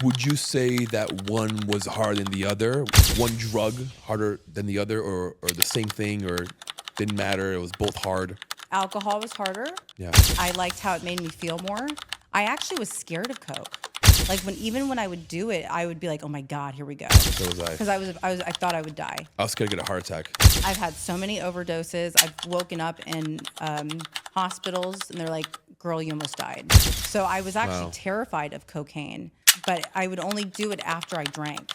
Would you say that one was harder than the other? One drug harder than the other, or the same thing, or didn't matter? It was both hard. Alcohol was harder. Yeah. I liked how it made me feel more. I actually was scared of Coke. Like even when I would do it, I would be like, "Oh my God, here we go." So was I. Because I thought I would die. I was scared to get a heart attack. I've had so many overdoses. I've woken up in hospitals, and they're like, "Girl, you almost died." So I was actually terrified of cocaine, but I would only do it after I drank.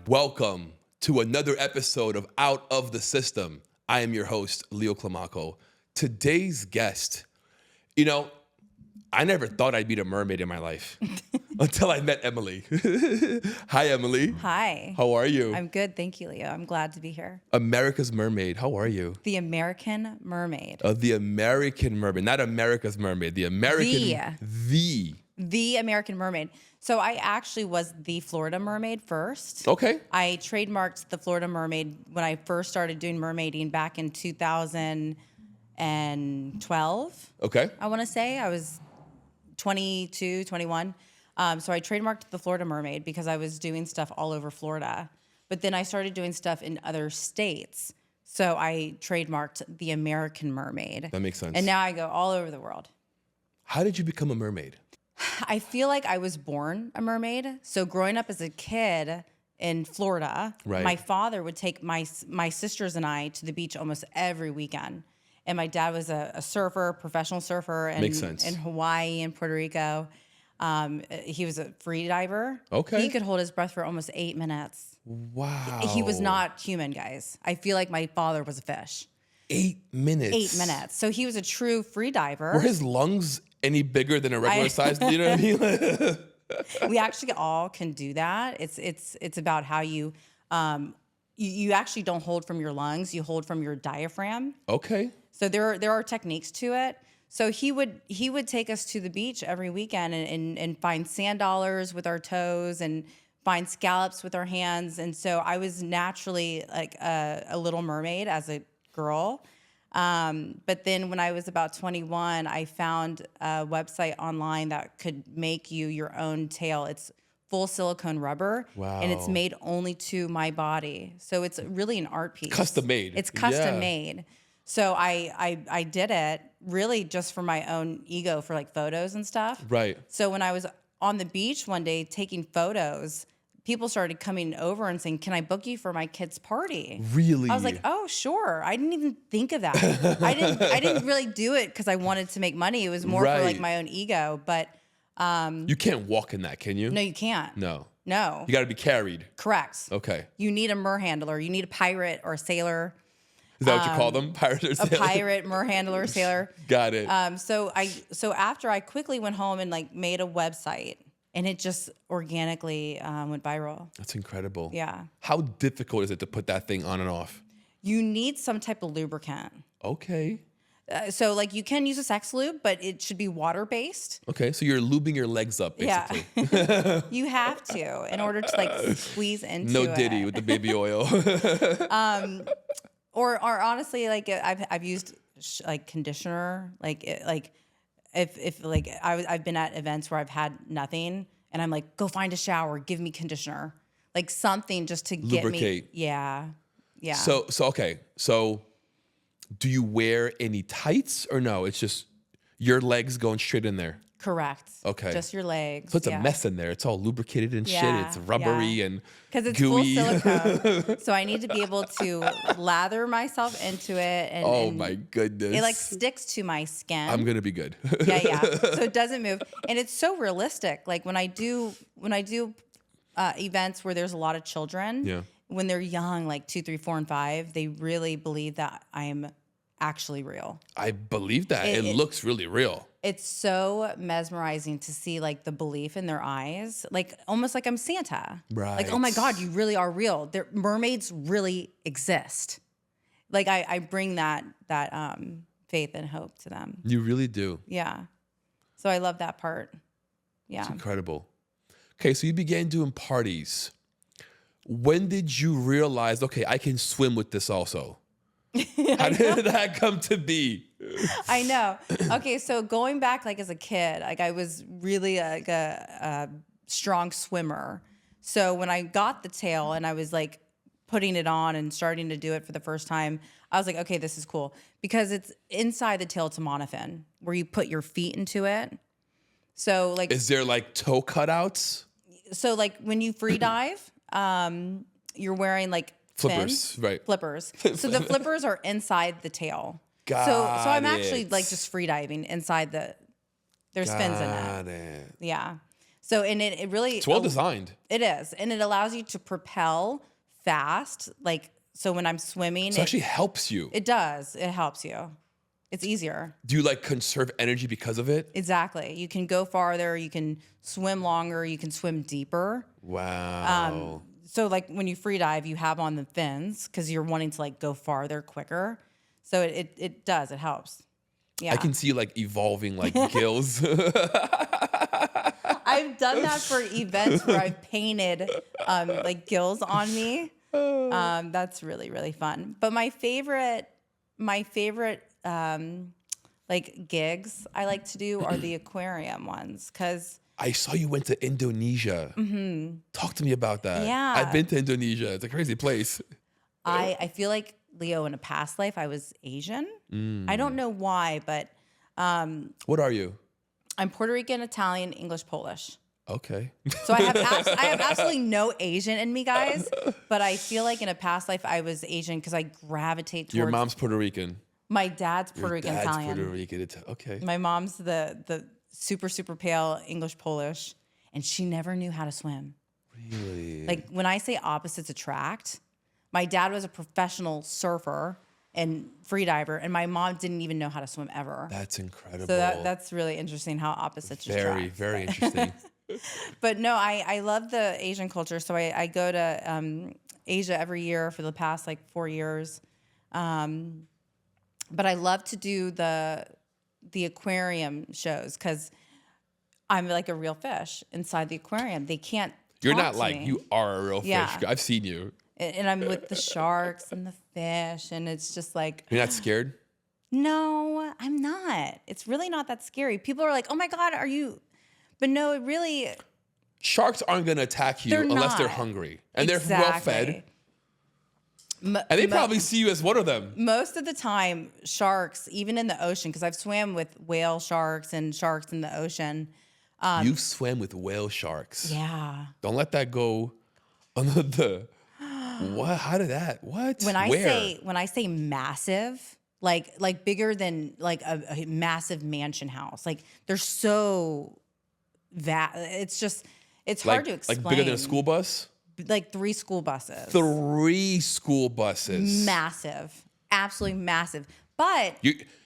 Welcome to another episode of Out of the System. I am your host, Leo Climaco. Today's guest, I never thought I'd meet a mermaid in my life until I met Emily. Hi, Emily. Hi. How are you? I'm good, thank you, Leo. I'm glad to be here. America's Mermaid. How are you? The American Mermaid. The American Mermaid, not America's Mermaid. The American. The American Mermaid. So I actually was the Florida Mermaid first. Okay. I trademarked the Florida Mermaid when I first started doing mermaiding back in 2012. Okay. I want to say I was 22, 21. So I trademarked the Florida Mermaid because I was doing stuff all over Florida. But then I started doing stuff in other states. So I trademarked the American Mermaid. That makes sense. And now I go all over the world. How did you become a mermaid? I feel like I was born a mermaid. So growing up as a kid in Florida, Right. My father would take my sisters and I to the beach almost every weekend. And my dad was a surfer, professional surfer Makes sense. in Hawaii and Puerto Rico. He was a freediver. Okay. He could hold his breath for almost 8 minutes. Wow. He was not human, guys. I feel like my father was a fish. 8 minutes. 8 minutes. So he was a true freediver. Were his lungs any bigger than a regular size? You know what I mean? We actually all can do that. It's about how you you actually don't hold from your lungs, you hold from your diaphragm. Okay. So there are techniques to it. So he would take us to the beach every weekend and find sand dollars with our toes and find scallops with our hands. And so I was naturally like a little mermaid as a girl. But then when I was about 21, I found a website online that could make you your own tail. It's full silicone rubber. Wow. And it's made only to my body. So it's really an art piece. Custom made. It's custom Yeah. made. So I did it really just for my own ego for like photos and stuff. Right. So when I was on the beach one day taking photos, people started coming over and saying, "Can I book you for my kid's party?" Really? I was like, "Oh, sure." I didn't even think of that. I didn't really do it because I wanted to make money. It was more for like Right. my own ego. But You can't walk in that, can you? no, you can't. No. No. You got to be carried. Correct. Okay. You need a mer handler. You need a pirate or a sailor. Is that what you call them? Pirates or A sailors? pirate, mer handler, sailor. Got it. So after I quickly went home and like made a website, and it just organically went viral. That's incredible. Yeah. How difficult is it to put that thing on and off? You need some type of lubricant. Okay. So like you can use a sex lube, but it should be water based. Okay. So you're lubing your legs up, basically. Yeah. You have to in order to like squeeze into No it. Diddy with the baby oil. Or honestly, like I've used like conditioner, if like I've been at events where I've had nothing and I'm like, go find a shower, give me conditioner, like something just to get Lubricate. me. Yeah. Yeah. So okay. So do you wear any tights or no? It's just your legs going straight in there. Correct. Okay. Just your legs. So it's a mess in there. It's all lubricated and shit. Yeah, It's rubbery and because it's gooey. full silicone. So I need to be able to lather myself into it. And, Oh and my goodness. it like sticks to my skin. I'm gonna be good. Yeah. So it doesn't move, and it's so realistic. Like when I do events where there's a lot of children, Yeah. when they're young, like 2, 3, 4, and 5, they really believe that I am actually real. I believe that. It looks really real. It's so mesmerizing to see like the belief in their eyes, like almost like I'm Santa. Right. Like, oh my God, you really are real. Mermaids really exist. Like I bring that faith and hope to them. You really do. Yeah. So I love that part. Yeah. It's incredible. Okay, so you began doing parties. When did you realize, okay, I can swim with this also? How did that come to be? I know. Okay, so going back, like as a kid, like I was really like a strong swimmer. So when I got the tail and I was like putting it on and starting to do it for the first time, I was like, okay, this is cool because it's inside the tail. It's a monofin where you put your feet into it. So like, Is there like toe cutouts? so like when you free dive, you're wearing like Flippers, fins, right. Flippers. So the flippers are inside the tail. Got So I'm actually it. like just free diving inside there's fins in it. Got it. Yeah. So and it really It's well designed. It is, and it allows you to propel fast. Like so when I'm swimming, So it actually helps you. it does. It helps you. It's easier. Do you like conserve energy because of it? Exactly. You can go farther. You can swim longer. You can swim deeper. Wow. So like when you free dive, you have on the fins because you're wanting to like go farther quicker. So it does. It helps. Yeah. I can see you like evolving like gills. I've done that for events where I've painted like gills on me. That's really, really fun. But my favorite like gigs I like to do are the aquarium ones because I saw you went to Indonesia. Talk to me about that. Yeah. I've been to Indonesia. It's a crazy place. I feel like Leo in a past life I was Asian. I don't know why, but What are you? I'm Puerto Rican, Italian, English, Polish. Okay. So I have absolutely no Asian in me, guys. But I feel like in a past life I was Asian because I gravitate towards. Your mom's Puerto Rican. My dad's Puerto Rican, Dad's Italian. Puerto Rican. Okay. My mom's the super super pale English Polish, and she never knew how to swim. Really? Like when I say opposites attract, my dad was a professional surfer and freediver, and my mom didn't even know how to swim ever. That's incredible. So that's really interesting how opposites attract. Very interesting. But no, I love the Asian culture. So I go to Asia every year for the past like 4 years. But I love to do the aquarium shows because I'm like a real fish inside the aquarium. They can't. You're talk not to like, me. you are a real Yeah. fish. I've seen you. And I'm with the sharks and the fish, and it's just like, You're not scared? no, I'm not. It's really not that scary. People are like, oh my God, are you? But no, it really. Sharks aren't going to attack you They're unless they're not. hungry. And they're well fed. And they probably see you as one of them. Most of the time, sharks, even in the ocean, because I've swam with whale sharks and sharks in the ocean. You've swam with whale sharks. Yeah. Don't let that go under the. What? How did that? What? When Where? I say massive, like bigger than like a massive mansion house. Like they're so it's just it's hard to explain. Like bigger than a school bus? Like 3 school buses. 3 school buses. Massive. Absolutely massive. But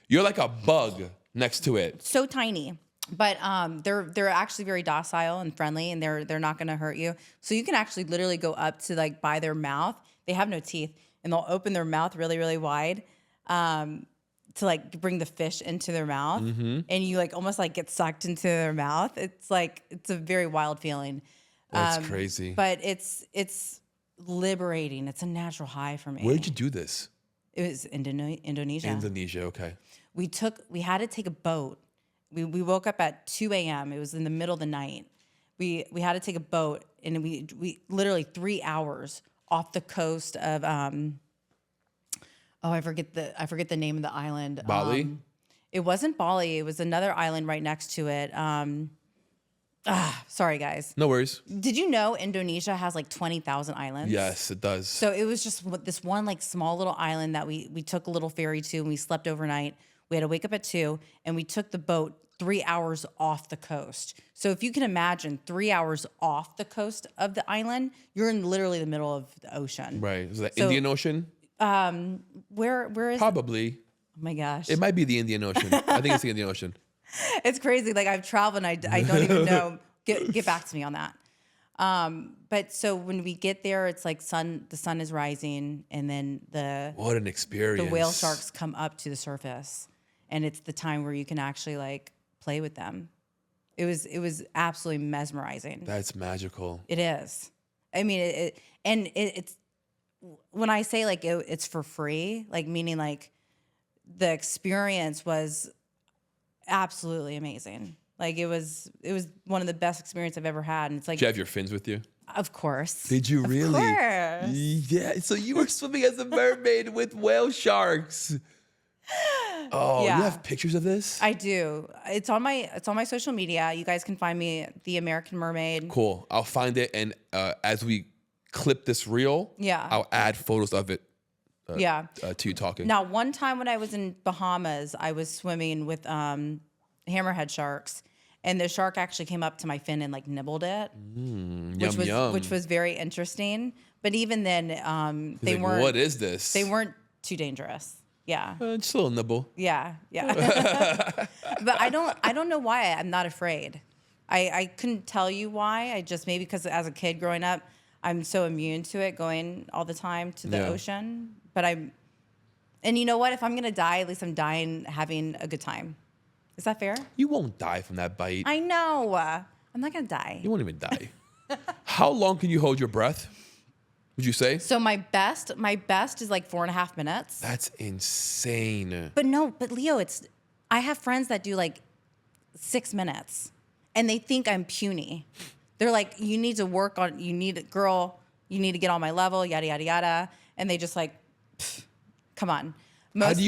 You're like a bug next to it. so tiny. But they're actually very docile and friendly, and they're not going to hurt you. So you can actually literally go up to like by their mouth. They have no teeth, and they'll open their mouth really really wide to like bring the fish into their mouth, and you like almost like get sucked into their mouth. It's a very wild feeling. That's crazy. But it's liberating. It's a natural high for me. Where did you do this? It was Indonesia. Indonesia, okay. We had to take a boat. We woke up at 2 a.m. It was in the middle of the night. We had to take a boat, and we literally 3 hours off the coast of I forget the name of the island. Bali? It wasn't Bali. It was another island right next to it. Sorry guys. No worries. Did you know Indonesia has like 20,000 islands? Yes, it does. So it was just this one like small little island that we took a little ferry to, and we slept overnight. We had to wake up at 2, and we took the boat 3 hours off the coast. So if you can imagine 3 hours off the coast of the island, you're in literally the middle of the ocean. Right. Is that So- Indian Ocean? Where is Probably. Oh my gosh. It might be the Indian Ocean. I think it's the Indian Ocean. It's crazy. Like I've traveled and I don't even know. Get back to me on that. But so when we get there, it's like the sun is rising, and then What an experience. the whale sharks come up to the surface, and it's the time where you can actually like play with them. It was absolutely mesmerizing. That's magical. It is. I mean, it's when I say like it's for free, like meaning like the experience was absolutely amazing. Like it was one of the best experiences I've ever had. And it's like, Did you have your fins with you? of course. Did you really? Of course. Yeah. So you were swimming as a mermaid with whale sharks. Oh, Yeah. you have pictures of this? I do. It's on my social media. You guys can find me at the American Mermaid. Cool. I'll find it, and as we clip this reel, Yeah. I'll add photos of it. Yeah. To you talking. Now, one time when I was in Bahamas, I was swimming with hammerhead sharks, and the shark actually came up to my fin and like nibbled it, which was very interesting. But even then, they like, weren't. What is this? They weren't too dangerous. Yeah. Just a little nibble. Yeah. But I don't know why I'm not afraid. I couldn't tell you why. I just maybe because as a kid growing up, I'm so immune to it going all the time to the ocean. But and you know what? If I'm gonna die, at least I'm dying having a good time. Is that fair? You won't die from that bite. I know. I'm not gonna die. You won't even die. How long can you hold your breath? Would you say? So my best is like 4.5 minutes. That's insane. But Leo, I have friends that do like 6 minutes, and they think I'm puny. They're like, you need to get on my level, yada yada yada, and they just like, come on. How do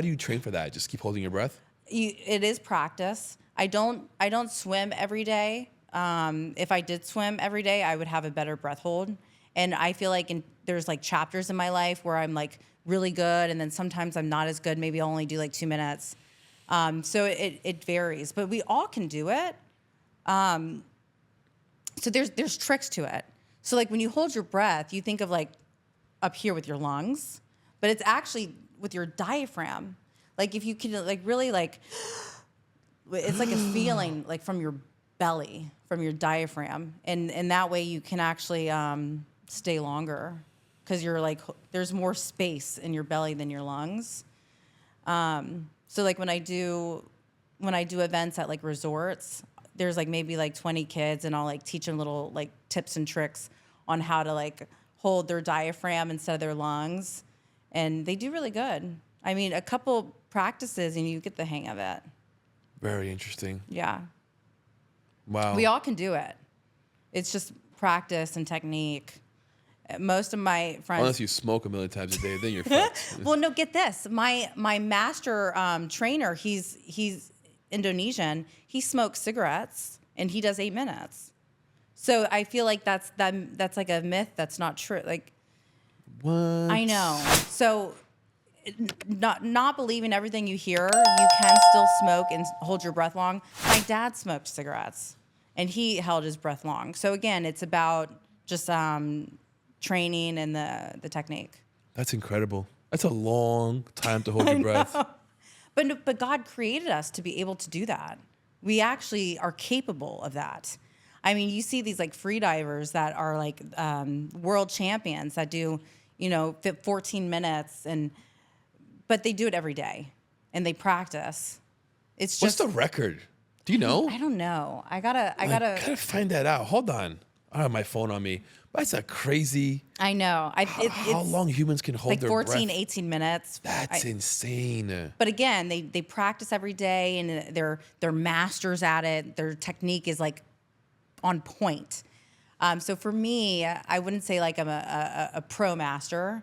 you train for that? Just keep holding your breath? It is practice. I don't swim every day. If I did swim every day, I would have a better breath hold. And I feel like there's like chapters in my life where I'm like really good, and then sometimes I'm not as good. Maybe I'll only do like 2 minutes. So it varies, but we all can do it. So there's tricks to it. So like when you hold your breath, you think of like up here with your lungs, but it's actually with your diaphragm. Like if you can like really like, it's like a feeling like from your belly, from your diaphragm, and that way you can actually stay longer because you're like there's more space in your belly than your lungs. So like when I do events at like resorts, there's like maybe like 20 kids, and I'll like teach them little like tips and tricks on how to like hold their diaphragm instead of their lungs, and they do really good. I mean, a couple practices and you get the hang of it. Very interesting. Yeah. Wow. We all can do it. It's just practice and technique. Most of my friends, unless you smoke a million times a day, then you're fucked. Well, no, get this. My master trainer, he's Indonesian. He smokes cigarettes and he does 8 minutes. So I feel like that's like a myth that's not true. Like, what? I know. So not believing everything you hear, you can still smoke and hold your breath long. My dad smoked cigarettes and he held his breath long. So again, it's about just training and the technique. That's incredible. That's a long time to hold your breath. But God created us to be able to do that. We actually are capable of that. I mean, you see these like free divers that are like world champions that do, 14 minutes, but they do it every day and they practice. It's just. What's the record? Do you know? I don't know. I gotta find that out. Hold on. I have my phone on me. That's a crazy. I know. How long humans can hold like their 14, breath? 18 minutes. That's insane. But again, they practice every day and they're masters at it. Their technique is like on point. So for me, I wouldn't say like I'm a pro master,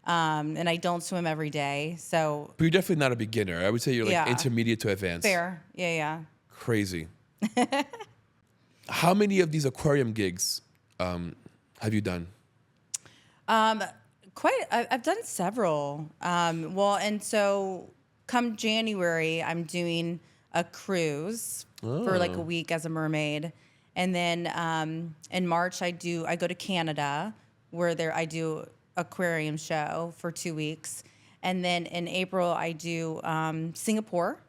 and I don't swim every day. So, But you're definitely not a beginner. I would say you're like intermediate to advanced. Fair, yeah. Crazy. How many of these aquarium gigs have you done? I've done several. And so come January, I'm doing a cruise for like a week as a mermaid. And then in March, I go to Canada where I do aquarium show for 2 weeks. And then in April, I do Singapore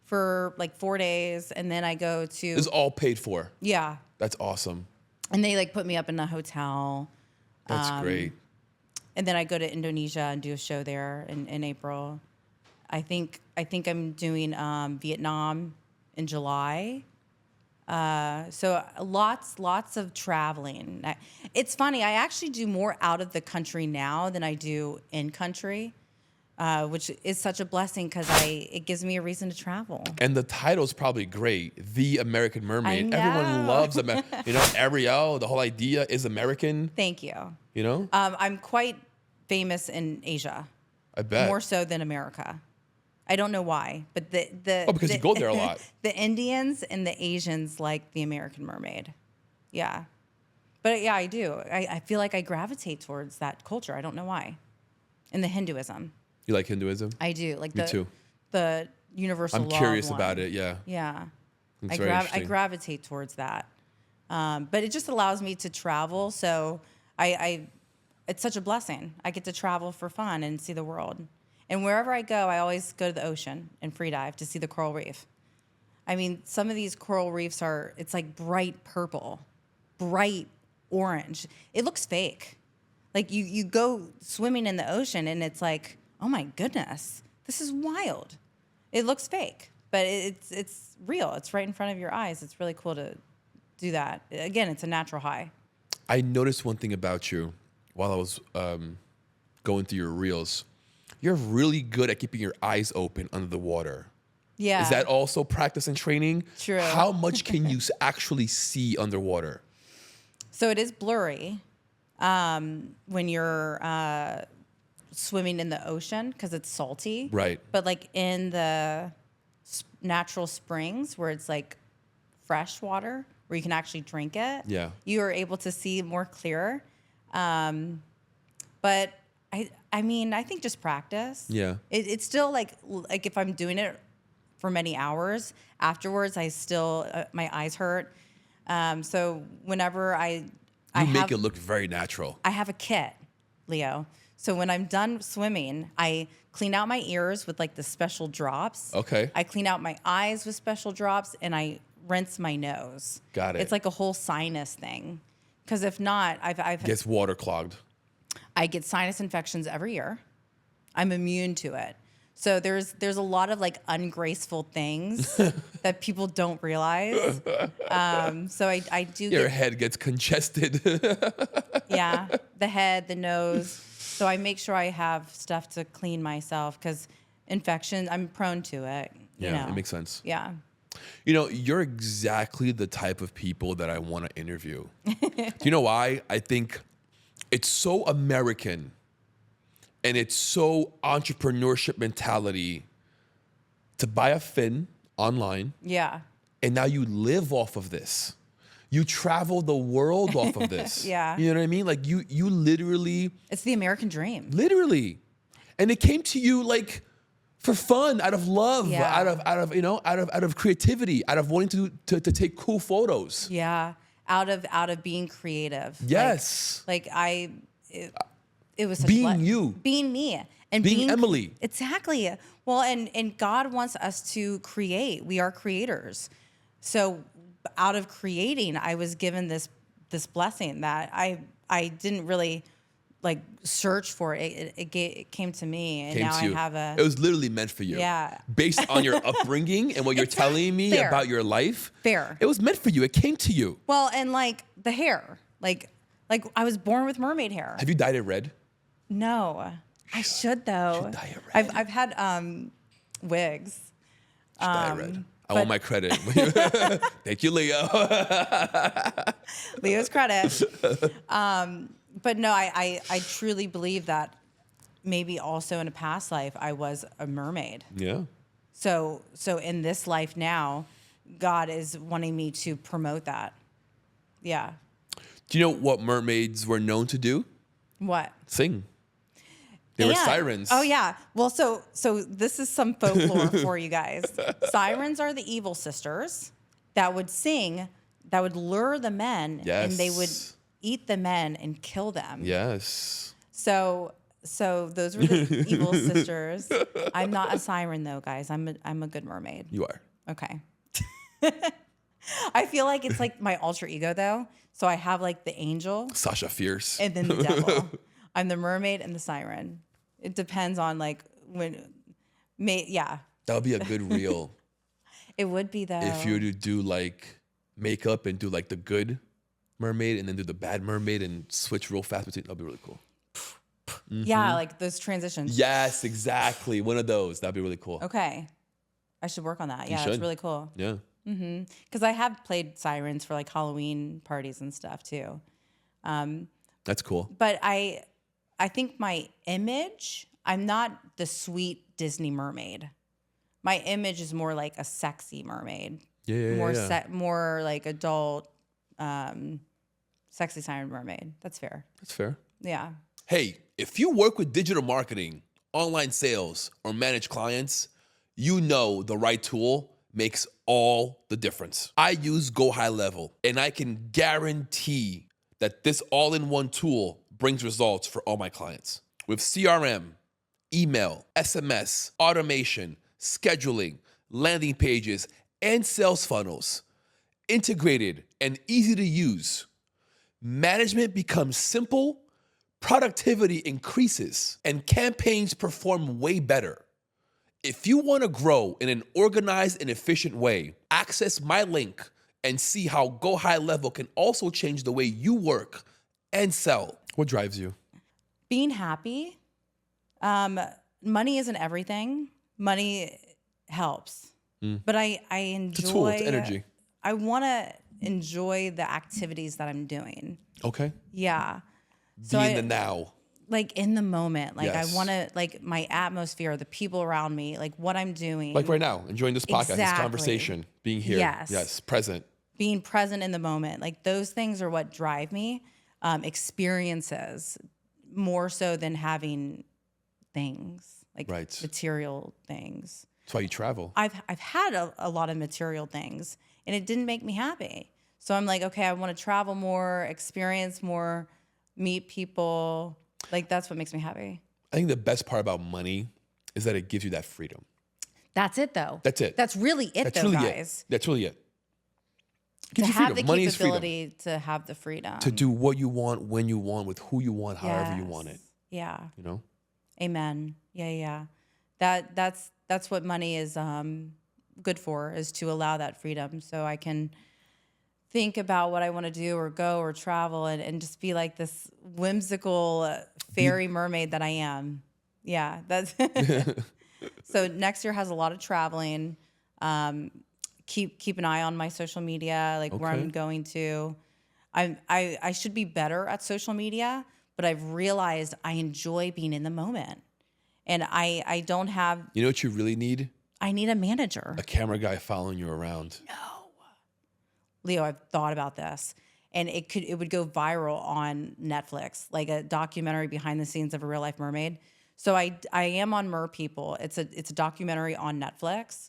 for like 4 days. And then I go to... It's all paid for. Yeah. That's awesome. And they like put me up in a hotel. That's great. And then I go to Indonesia and do a show there in April. I think I'm doing Vietnam in July. So lots of traveling. It's funny. I actually do more out of the country now than I do in country, which is such a blessing because it gives me a reason to travel. And the title's probably great. The American Mermaid. I Everyone know. loves Ariel. The whole idea is American. Thank you. You know, I'm quite famous in Asia, I bet. more so than America. I don't know why, but because you go there a lot. The Indians and the Asians like the American Mermaid. Yeah. But yeah, I do. I feel like I gravitate towards that culture. I don't know why. And the Hinduism. You like Hinduism? I do. Like Me too. The universal I'm law curious of one. about it. Yeah. Yeah. It's very I interesting. gravitate towards that. But it just allows me to travel. So it's such a blessing. I get to travel for fun and see the world. And wherever I go, I always go to the ocean and freedive to see the coral reef. I mean, some of these coral reefs it's like bright purple, bright orange. It looks fake. Like you go swimming in the ocean and it's like, oh my goodness, this is wild. It looks fake, but it's real. It's right in front of your eyes. It's really cool to do that. Again, it's a natural high. I noticed one thing about you while I was going through your reels. You're really good at keeping your eyes open under the water. Yeah. Is that also practice and training? True. How much can you actually see underwater? So it is blurry when you're swimming in the ocean because it's salty. Right. But like in the natural springs where it's like fresh water where you can actually drink it, Yeah. you are able to see more clear. But I mean, I think just practice. Yeah. It's still like if I'm doing it for many hours afterwards, I still my eyes hurt. So whenever You make it look very natural. I have a kit, Leo. So when I'm done swimming, I clean out my ears with like the special drops. Okay. I clean out my eyes with special drops, and I rinse my nose. Got it. It's like a whole sinus thing. Because if not, Gets water clogged. I get sinus infections every year. I'm immune to it. So there's a lot of like ungraceful things that people don't realize. So I do Your head gets congested. yeah, the head, the nose. So I make sure I have stuff to clean myself because infection, I'm prone to it. Yeah, you know? it makes sense. Yeah. You know, you're exactly the type of people that I want to interview. Do you know why? I think it's so American and it's so entrepreneurship mentality to buy a fin online. Yeah. And now you live off of this. You travel the world off of this. Yeah. You know what I mean? Like you literally. It's the American dream. Literally. And it came to you like for fun, out of love, Yeah. out of creativity, out of wanting to take cool photos. Yeah. Out of being creative. Yes. It was such Being you. being me, and Being Emily. Exactly. Well, and God wants us to create. We are creators. So out of creating, I was given this blessing that I didn't really like search for it. It came to me, and now I have It was literally meant for you. Yeah. Based on your upbringing and what you're telling me Fair. about your life. Fair. It was meant for you. It came to you. Well, and like the hair, like I was born with mermaid hair. Have you dyed it red? No, I should though. should dye it red. I've had wigs. Should dye it red. I want my credit. Thank you, Leo. Leo's credit. But no, I truly believe that maybe also in a past life I was a mermaid. Yeah. So in this life now, God is wanting me to promote that. Yeah. Do you know what mermaids were known to do? What? Sing. They were sirens. Oh yeah. Well, so this is some folklore for you guys. Sirens are the evil sisters that would sing, that would lure the men, Yes. and they would eat the men and kill them. Yes. So those were the evil sisters. I'm not a siren though, guys. I'm a good mermaid. You are. Okay. I feel like it's like my alter ego though. So I have like the angel Sasha Fierce. and then the devil. I'm the mermaid and the siren. It depends on like yeah. That would be a good reel. It would be though. If you were to do like makeup and do like the good mermaid and then do the bad mermaid and switch real fast between. That'd be really cool. Yeah, like those transitions. Yes, exactly. One of those. That'd be really cool. Okay. I should work on that. You Yeah, it's should. really cool. Yeah. Because I have played sirens for like Halloween parties and stuff too. That's cool. But I think my image, I'm not the sweet Disney mermaid. My image is more like a sexy mermaid. More like adult, sexy siren mermaid. That's fair. That's fair. Yeah. Hey, if you work with digital marketing, online sales, or manage clients, you know the right tool makes all the difference. I use Go High Level, and I can guarantee that this all-in-one tool brings results for all my clients. With CRM, email, SMS, automation, scheduling, landing pages, and sales funnels, integrated and easy to use, management becomes simple, productivity increases, and campaigns perform way better. If you want to grow in an organized and efficient way, access my link and see how Go High Level can also change the way you work and sell. What drives you? Being happy. Money isn't everything. Money helps. But I enjoy... It's a tool. It's energy. I want to enjoy the activities that I'm doing. Okay. Yeah. Be in the now. Like in the moment. Like Yes. I want to, like my atmosphere, the people around me, like what I'm doing. Like right now, enjoying this podcast, this Exactly. conversation, being here. Yes. Yes, present. Being present in the moment. Like those things are what drive me. Experiences more so than having things, like Right. material things. That's why you travel. I've had a lot of material things and it didn't make me happy. So I'm like, okay, I want to travel more, experience more, meet people. Like that's what makes me happy. I think the best part about money is that it gives you that freedom. That's it though. That's it. That's really it That's though, really guys. it. That's really it. To Gives you have freedom. the Money is freedom. capability to have the freedom. To do what you want, when you want, with who you want, however you want it. Yeah. You know? Amen. Yeah. That's what money is good for, is to allow that freedom so I can think about what I want to do or go or travel and just be like this whimsical fairy mermaid that I am. Yeah, that's So next year has a lot of traveling. Keep an eye on my social media, like where I'm going to. I should be better at social media, but I've realized I enjoy being in the moment. And I don't have... You know what you really need? I need a manager. A camera guy following you around. No. Leo, I've thought about this. And it would go viral on Netflix, like a documentary behind the scenes of a real life mermaid. So I am on Mer People. It's a documentary on Netflix.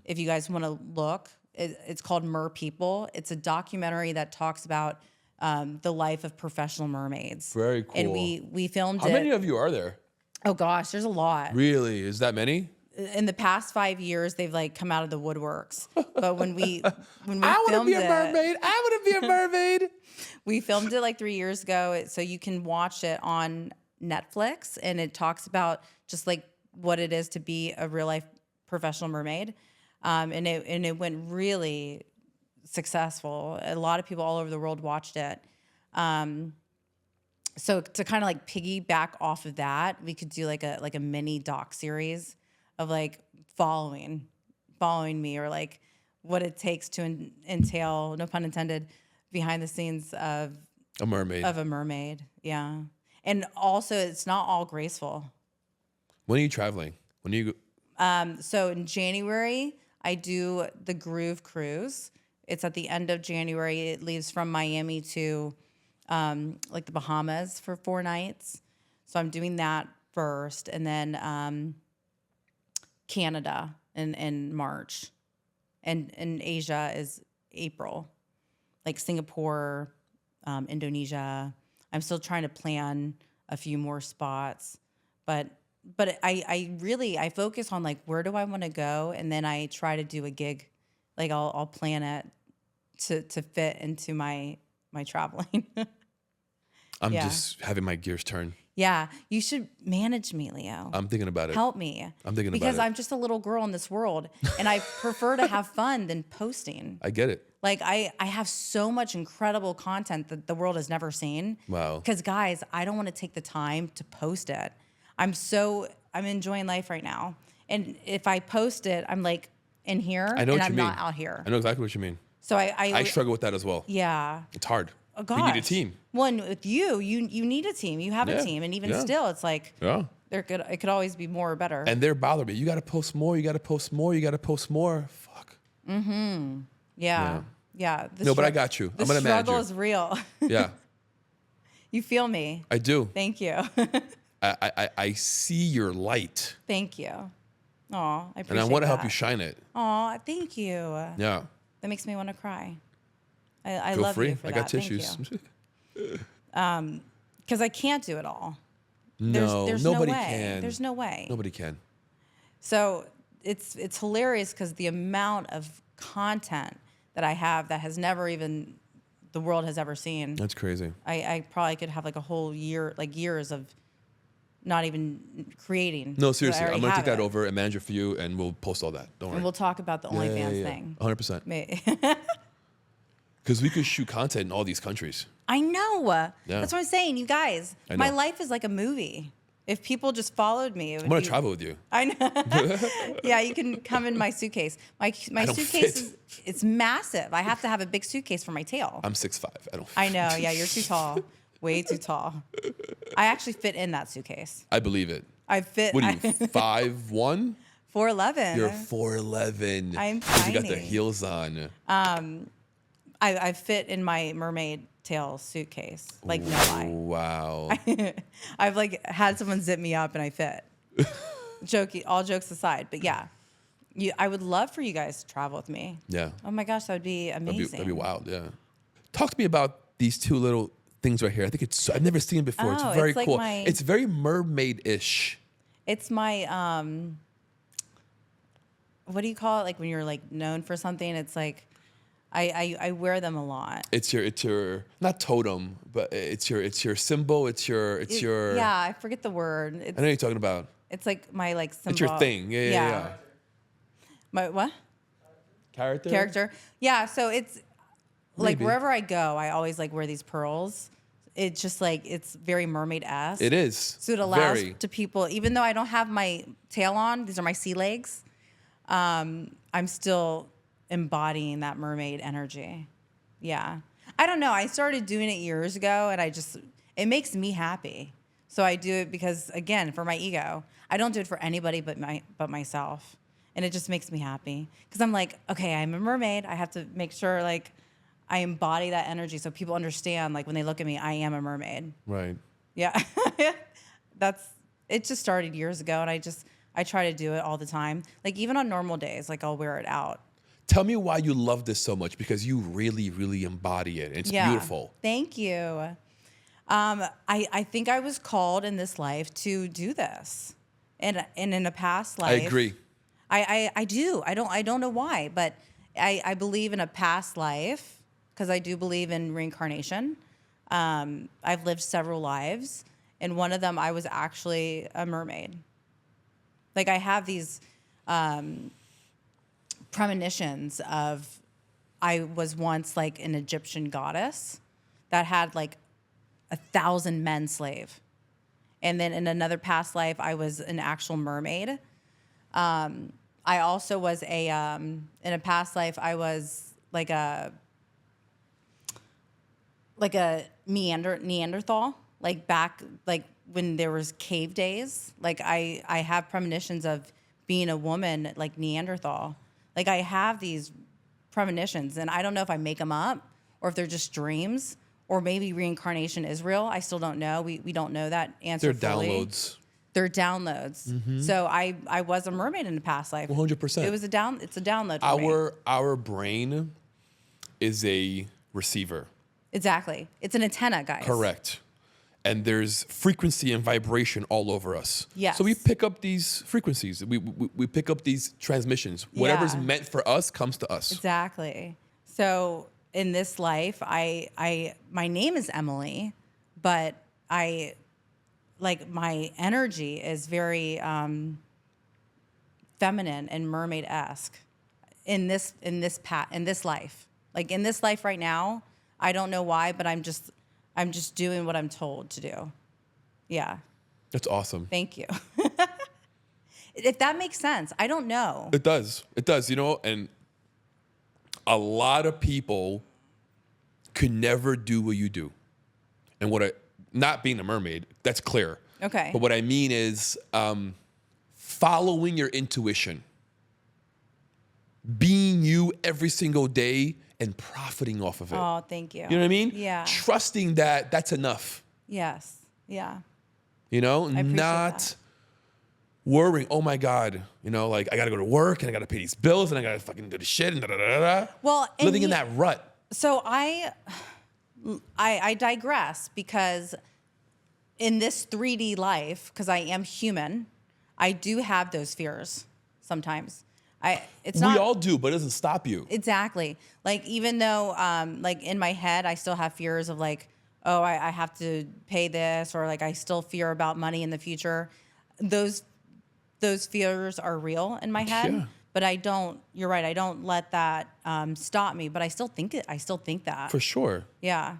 If you guys want to look, it's called Mer People. It's a documentary that talks about the life of professional mermaids. Very cool. And we filmed it. How many of you are there? Oh gosh, there's a lot. Really? Is that many? In the past 5 years, they've like come out of the woodworks. But when we I want to filmed be a it, mermaid. I want to be a mermaid. we filmed it like 3 years ago, so you can watch it on Netflix, and it talks about just like what it is to be a real life professional mermaid, and it went really successful. A lot of people all over the world watched it. So to kind of like piggyback off of that, we could do like a mini doc series of like following me, or like what it takes to entail, no pun intended, behind the scenes of A mermaid. a mermaid. Yeah. And also it's not all graceful. When are you traveling? When are you? So in January, I do the Groove Cruise. It's at the end of January. It leaves from Miami to like the Bahamas for 4 nights. So I'm doing that first, and then Canada in March, and in Asia is April, like Singapore, Indonesia. I'm still trying to plan a few more spots, but I focus on like where do I want to go, and then I try to do a gig, like I'll plan it to fit into my traveling. I'm just having my gears turn. Yeah, you should manage me, Leo. I'm thinking about it. Help me. I'm thinking about because it. I'm just a little girl in this world, and I prefer to have fun than posting. I get it. Like I have so much incredible content that the world has never seen. Wow. Because guys, I don't want to take the time to post it. I'm enjoying life right now. And if I post it, I'm like in here I know and what I'm you mean. not out here. I know exactly what you mean. So I struggle with that as well. yeah. It's hard. Oh gosh. You need a team. Well, and with you need a team. You have Yeah. a team. And even Yeah. still, it's like Yeah. it could always be more or better. And they're bothering me. You got to post more. You got to post more. You got to post more. Fuck. Yeah. No, but I got you. I'm The going to manage struggle you. is real. Yeah, You feel me. I do. Thank you. I see your light. Thank you. Aw, I appreciate And I want to help that. you shine it. Aw, thank you. Yeah. That makes me want to cry. I Feel love free. you for I that. got tissues. Because I can't do it all. No, There's nobody no way. can. There's no way. Nobody can. So it's hilarious because the amount of content that I have that has never even the world has ever seen. That's crazy. I probably could have like a whole year, like years of not even creating. No, So I seriously. already I'm going to have take that it. over and manage it for you, and we'll post all that. Don't worry. And we'll talk about the OnlyFans thing. 100%. Because we could shoot content in all these countries. I know. Yeah. That's what I'm saying, you guys. I My know. life is like a movie. If people just followed me, it would I'm going be- to travel with you. I know. Yeah, you can come in my suitcase. My don't suitcase fit. it's massive. I have to have a big suitcase for my tail. I'm 6'5". I don't. I know. Yeah, you're too tall. Way too tall. I actually fit in that suitcase. I believe it. I fit. What are you, 5'1"? 4'11". You're 4'11". I'm You got the tiny. heels on. I fit in my mermaid tail suitcase. Like no lie. Wow. I've like had someone zip me up and I fit. All jokes aside, but yeah, I would love for you guys to travel with me. Yeah. Oh my gosh, that would be amazing. That'd be wild. Yeah. Talk to me about these two little things right here. I think I've never seen it before. Oh, It's very it's like cool. my- It's very mermaid-ish. It's my what do you call it? Like when you're like known for something, it's like I wear them a lot. It's your not totem, but it's your symbol. It's your Yeah, I forget the word. I know It's what you're talking about. like my like symbol. It's your thing. Yeah. My what? Character. Character. Yeah, so it's like Maybe. wherever I go, I always like wear these pearls. It's just like it's very mermaid-esque. It is. So it allows Very. to people, even though I don't have my tail on, these are my sea legs. I'm still embodying that mermaid energy. Yeah. I don't know. I started doing it years ago and it makes me happy. So I do it because, again, for my ego. I don't do it for anybody but myself. And it just makes me happy. Because I'm like, okay, I'm a mermaid. I have to make sure like I embody that energy so people understand like when they look at me, I am a mermaid. Right. Yeah. It just started years ago and I try to do it all the time. Like even on normal days, like I'll wear it out. Tell me why you love this so much, because you really, really embody it. It's beautiful. Thank you. I think I was called in this life to do this. And in a past life. I agree. I do. I don't know why, but I believe in a past life because I do believe in reincarnation. I've lived several lives, and one of them I was actually a mermaid. Like I have these premonitions of I was once like an Egyptian goddess that had like 1,000 men slave. And then in another past life, I was an actual mermaid. I also was in a past life, I was like a Neanderthal, like back, like when there was cave days. Like I have premonitions of being a woman like Neanderthal. Like I have these premonitions and I don't know if I make them up or if they're just dreams or maybe reincarnation is real. I still don't know. We don't know that answer They're fully. downloads. They're downloads. So I was a mermaid in a past life. 100%. It's a download for me. Our brain is a receiver. Exactly. It's an antenna, guys. Correct. And there's frequency and vibration all over us. Yes. So we pick up these frequencies. We pick up these transmissions. Whatever's Yeah. meant for us comes to us. Exactly. So in this life, my name is Emily, but I like my energy is very feminine and mermaid-esque in this life. Like in this life right now, I don't know why, but I'm just doing what I'm told to do. Yeah. That's awesome. Thank you. If that makes sense. I don't know. It does. It does, and a lot of people could never do what you do. And not being a mermaid, that's clear. Okay. But what I mean is following your intuition, being you every single day and profiting off of it. Oh, thank you. You know what I mean? Yeah. Trusting that that's enough. Yes. Yeah. Not that. worrying, oh my God, like I gotta go to work and I gotta pay these bills and I gotta fucking do the shit and da da da da. Well, living in that rut. So I digress because in this 3D life, because I am human, I do have those fears sometimes. We all do, but it doesn't stop you. Exactly. Like even though like in my head I still have fears of like, oh, I have to pay this, or like I still fear about money in the future. Those fears are real in my head. Yeah. But you're right, I don't let that stop me, but I still think that. For sure. Yeah.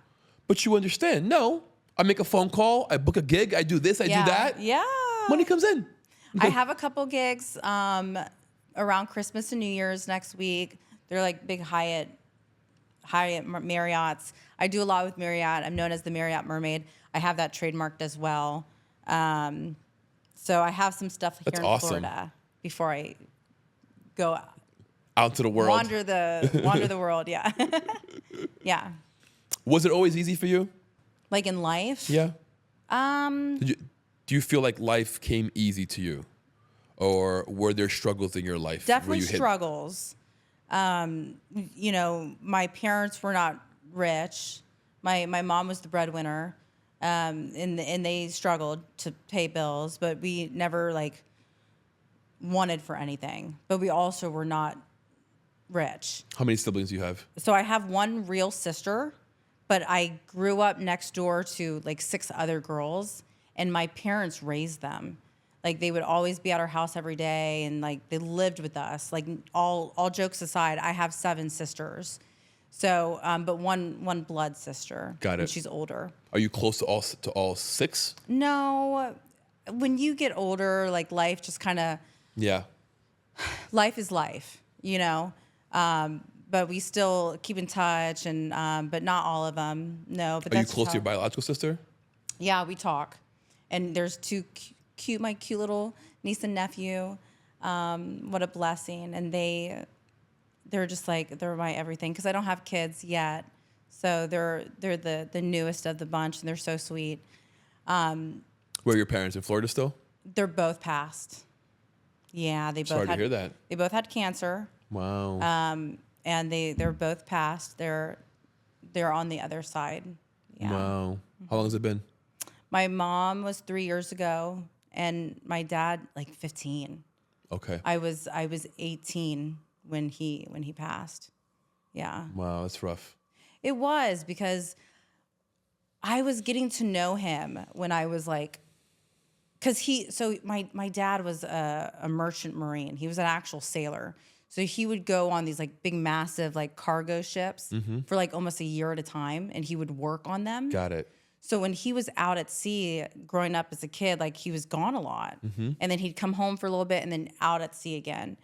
But you understand, no, I make a phone call, I book a gig, I do this, I do that. Yeah. Money comes in. I have a couple gigs around Christmas and New Year's next week. They're like big Hyatt Marriotts. I do a lot with Marriott. I'm known as the Marriott Mermaid. I have that trademarked as well. So I have some stuff here in Florida before I go out to the world. Wander the world, yeah. Yeah. Was it always easy for you? Like in life? Yeah. Do you feel like life came easy to you? Or were there struggles in your life? Definitely struggles. My parents were not rich. My mom was the breadwinner, and they struggled to pay bills, but we never like wanted for anything. But we also were not rich. How many siblings do you have? So I have one real sister, but I grew up next door to like 6 other girls, and my parents raised them. Like they would always be at our house every day, and like they lived with us. Like all jokes aside, I have 7 sisters. So, but one blood sister. Got it. And she's older. Are you close to all 6? No, when you get older, like life just kind of. Yeah. Life is life, But we still keep in touch, and but not all of them. No. But are you close to your biological sister? Yeah, we talk, and there's 2 my cute little niece and nephew. What a blessing. And they're just like, they're my everything, because I don't have kids yet. So they're the newest of the bunch, and they're so sweet. Where are your parents, in Florida still? They're both passed. Yeah, Sorry to hear that. They both had cancer. Wow. And they're both passed. They're on the other side. Yeah. Wow. How long has it been? My mom was 3 years ago, and my dad like 15. Okay. I was 18 when he passed. Yeah. Wow, that's rough. It was, because I was getting to know him when I was like, so my dad was a merchant marine. He was an actual sailor. So he would go on these like big, massive like cargo ships for like almost a year at a time, and he would work on them. Got it. So when he was out at sea growing up as a kid, like he was gone a lot. And then he'd come home for a little bit and then out at sea again.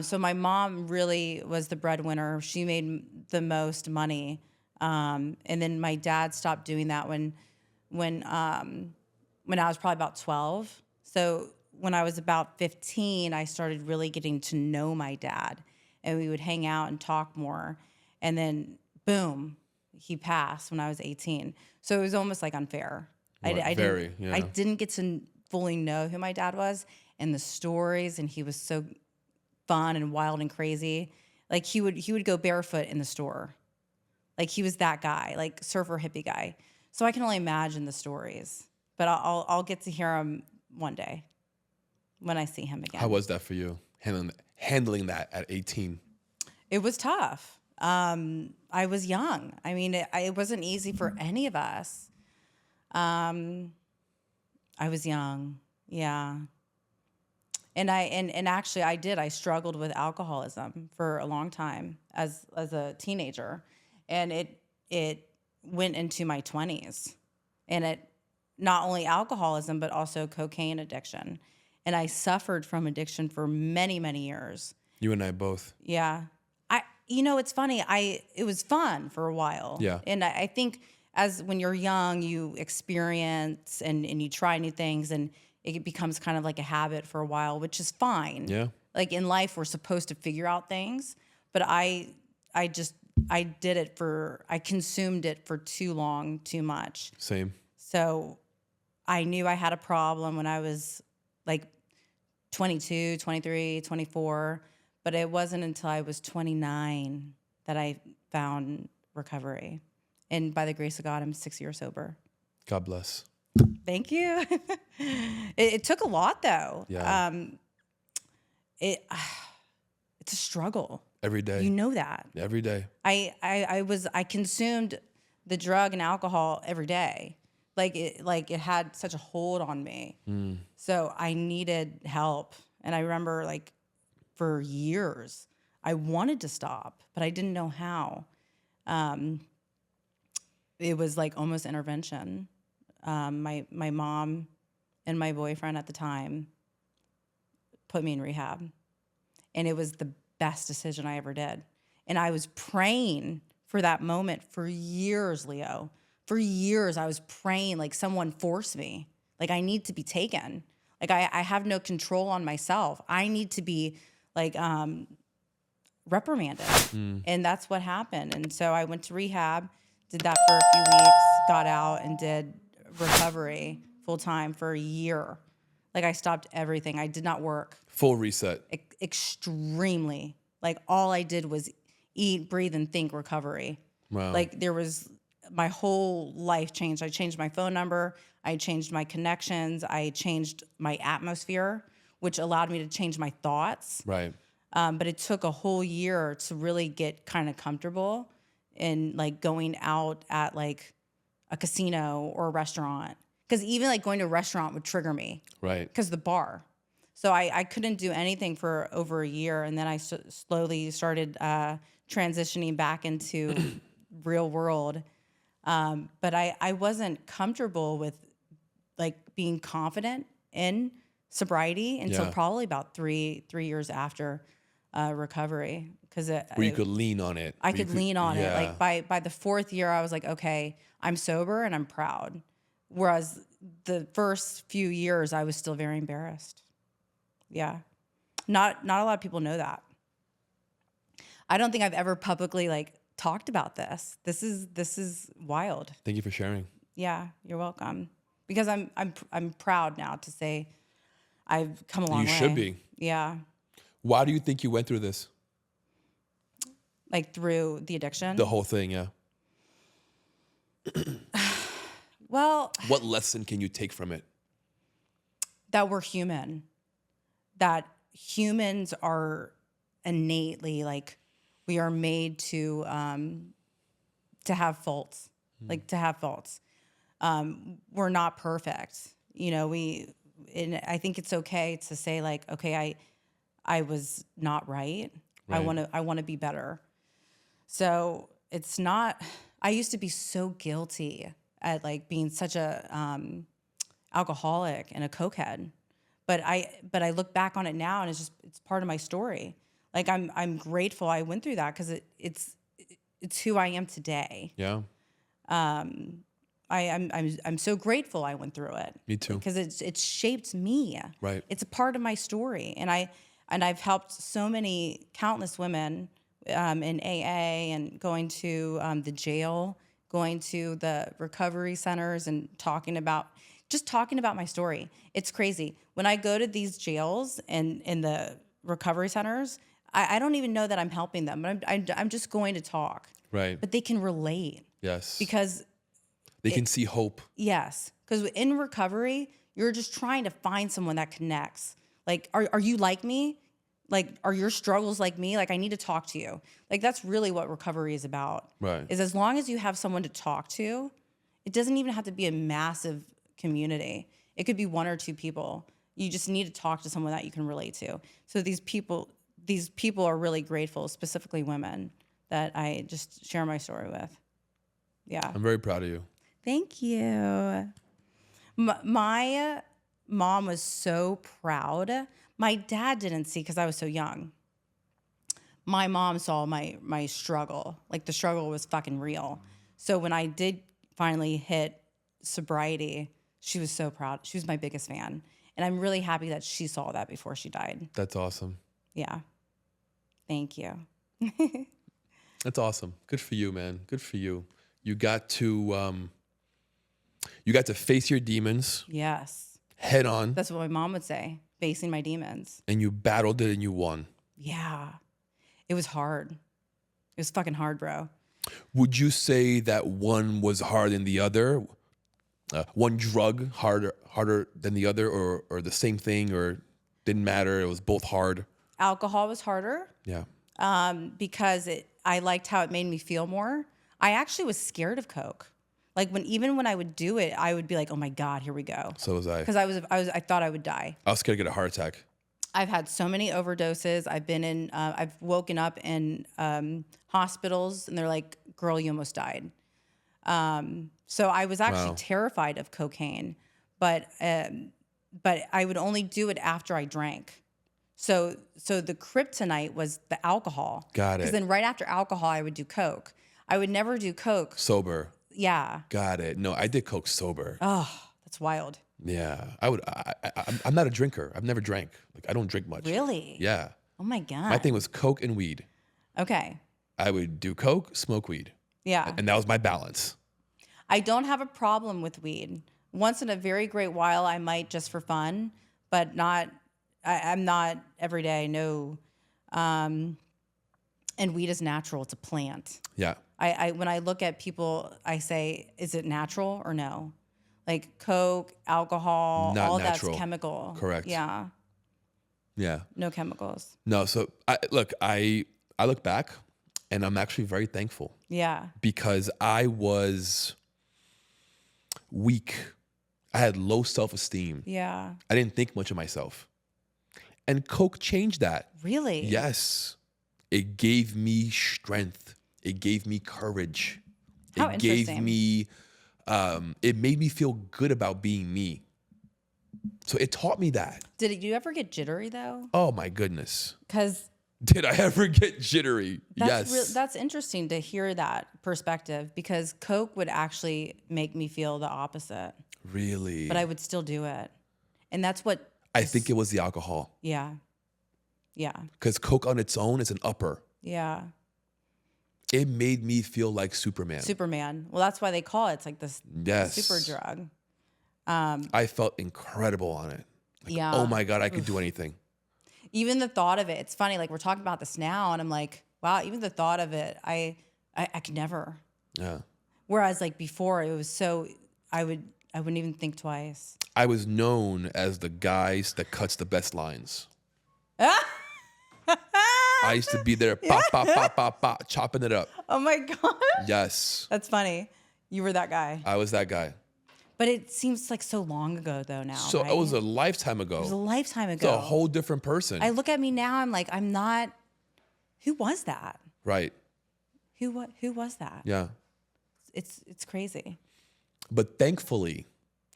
So my mom really was the breadwinner. She made the most money. And then my dad stopped doing that when I was probably about 12. So when I was about 15, I started really getting to know my dad, and we would hang out and talk more. And then boom, he passed when I was 18. So it was almost like unfair. I didn't get to fully know who my dad was and the stories, and he was so fun and wild and crazy. Like he would go barefoot in the store. Like he was that guy, like surfer hippie guy. So I can only imagine the stories, but I'll get to hear them one day when I see him again. How was that for you, handling that at 18? It was tough. I was young. I mean, it wasn't easy for any of us. I I was young. Yeah. And actually I did. I struggled with alcoholism for a long time as a teenager. And it went into my 20s. And it not only alcoholism but also cocaine addiction. And I suffered from addiction for many, many years. You and I both. Yeah. It's funny. It was fun for a while. Yeah. And I think as when you're young, you experience and you try new things and it becomes kind of like a habit for a while, which is fine. Yeah. Like in life, we're supposed to figure out things, but I consumed it for too long, too much. Same. So I knew I had a problem when I was like 22, 23, 24, but it wasn't until I was 29 that I found recovery. And by the grace of God, I'm 6 years sober. God bless. Thank you. It took a lot though. Yeah. It's a struggle. Every day. You know that. Every day. I consumed the drug and alcohol every day. Like it had such a hold on me. So I needed help. And I remember like for years I wanted to stop, but I didn't know how. It was like almost intervention. My mom and my boyfriend at the time put me in rehab. And it was the best decision I ever did. And I was praying for that moment for years, Leo. For years, I was praying like someone forced me. Like I need to be taken. Like I have no control on myself. I need to be like reprimanded. And that's what happened. And so I went to rehab, did that for a few weeks, got out and did recovery full time for a year. Like I stopped everything. I did not work. Full reset. Extremely. Like all I did was eat, breathe, and think recovery. Wow. Like my whole life changed. I changed my phone number. I changed my connections. I changed my atmosphere, which allowed me to change my thoughts. Right. But it took a whole year to really get kind of comfortable in like going out at like a casino or a restaurant. Because even like going to a restaurant would trigger me. Right. Because the bar. So I couldn't do anything for over a year. And then I slowly started transitioning back into real world. But I wasn't comfortable with like being confident in sobriety until probably about three years after recovery. Where you could lean on it. I could lean on it. Like by the fourth year, I was like, okay, I'm sober and I'm proud. Whereas the first few years, I was still very embarrassed. Yeah. Not a lot of people know that. I don't think I've ever publicly like talked about this. This is wild. Thank you for sharing. Yeah, you're welcome. Because I'm proud now to say I've come a long way. You should be. Yeah. Why do you think you went through this? Like through the addiction? The whole thing, yeah. Well, what lesson can you take from it? That we're human. That humans are innately like we are made to have faults. Like to have faults. We're not perfect. You know, and I think it's okay to say like, okay, I was not right. I want to be better. So it's not, I used to be so guilty at like being such a alcoholic and a cokehead. But I look back on it now and it's part of my story. Like I'm grateful I went through that because it's who I am today. Yeah. I'm so grateful I went through it. Me too. Because it's shaped me. Right. It's a part of my story, and I've helped so many countless women in AA and going to the jail, going to the recovery centers, and talking about my story. It's crazy when I go to these jails and in the recovery centers. I don't even know that I'm helping them, but I'm just going to talk. Right. But they can relate. Yes. Because they can see hope. Yes. Because in recovery, you're just trying to find someone that connects. Like, are you like me? Like, are your struggles like me? Like, I need to talk to you. Like, that's really what recovery is about. Right. Is as long as you have someone to talk to, it doesn't even have to be a massive community. It could be one or two people. You just need to talk to someone that you can relate to. So these people are really grateful, specifically women, that I just share my story with. Yeah. I'm very proud of you. Thank you. My mom was so proud. My dad didn't see because I was so young. My mom saw my struggle. Like the struggle was fucking real. So when I did finally hit sobriety, she was so proud. She was my biggest fan. And I'm really happy that she saw that before she died. That's awesome. Yeah. Thank you. That's awesome. Good for you, man. Good for you. You got to face your demons. Yes. Head on. That's what my mom would say, facing my demons. And you battled it and you won. Yeah. It was hard. It was fucking hard, bro. Would you say that one was harder than the other? One drug harder than the other, or the same thing, or didn't matter? It was both hard. Alcohol was harder. Yeah. Because I liked how it made me feel more. I actually was scared of Coke. Like even when I would do it, I would be like, "Oh my God, here we go." So was I. Because I thought I would die. I was scared to get a heart attack. I've had so many overdoses. I've woken up in hospitals, and they're like, "Girl, you almost died." So I was actually terrified of cocaine, but I would only do it after I drank. So the kryptonite was the alcohol. Got it. Because then right after alcohol, I would do Coke. I would never do Coke Sober. Yeah. Got it. No, I did Coke sober. Oh, that's wild. Yeah, I'm not a drinker. I've never drank. Like I don't drink much. Really? Yeah. Oh my God. My thing was Coke and weed. Okay. I would do Coke, smoke weed. Yeah. And that was my balance. I don't have a problem with weed. Once in a very great while, I might just for fun, but not. I'm not every day. No. And weed is natural. It's a plant. Yeah. I when I look at people, I say, is it natural or no? Like Coke, alcohol, Not all natural. That's chemical. Correct. Yeah. Yeah. No chemicals. No. So I look back, and I'm actually very thankful. Yeah. Because I was weak. I had low self-esteem. Yeah. I didn't think much of myself. And Coke changed that. Really? Yes. It gave me strength. It gave me courage. How it interesting. gave me, it made me feel good about being me. So it taught me that. Did you ever get jittery though? Oh my goodness. Because Did I ever get jittery? Yes. that's interesting to hear that perspective, because Coke would actually make me feel the opposite, Really? but I would still do it. And that's what, I think it was the alcohol. yeah. Yeah. Because Coke on its own is an upper. Yeah. It made me feel like Superman. Superman. Well, that's why they call it. It's like this Yes. super drug. I felt incredible on it. Like, Yeah. oh my God, I could do anything. Even the thought of it, it's funny, like we're talking about this now and I'm like, wow, even the thought of it, I could never. Yeah. Whereas like before it was so, I wouldn't even think twice. I was known as the guys that cuts the best lines. I used to be there, pop, pop, pop, pop, pop, chopping it up. Oh my God. Yes. That's funny. You were that guy. I was that guy. But it seems like so long ago though now. So right? it was a lifetime ago. It was a lifetime It's ago. a whole different person. I look at me now, I'm like, I'm not, who was that? Right. Who was that? Yeah. It's crazy. But thankfully,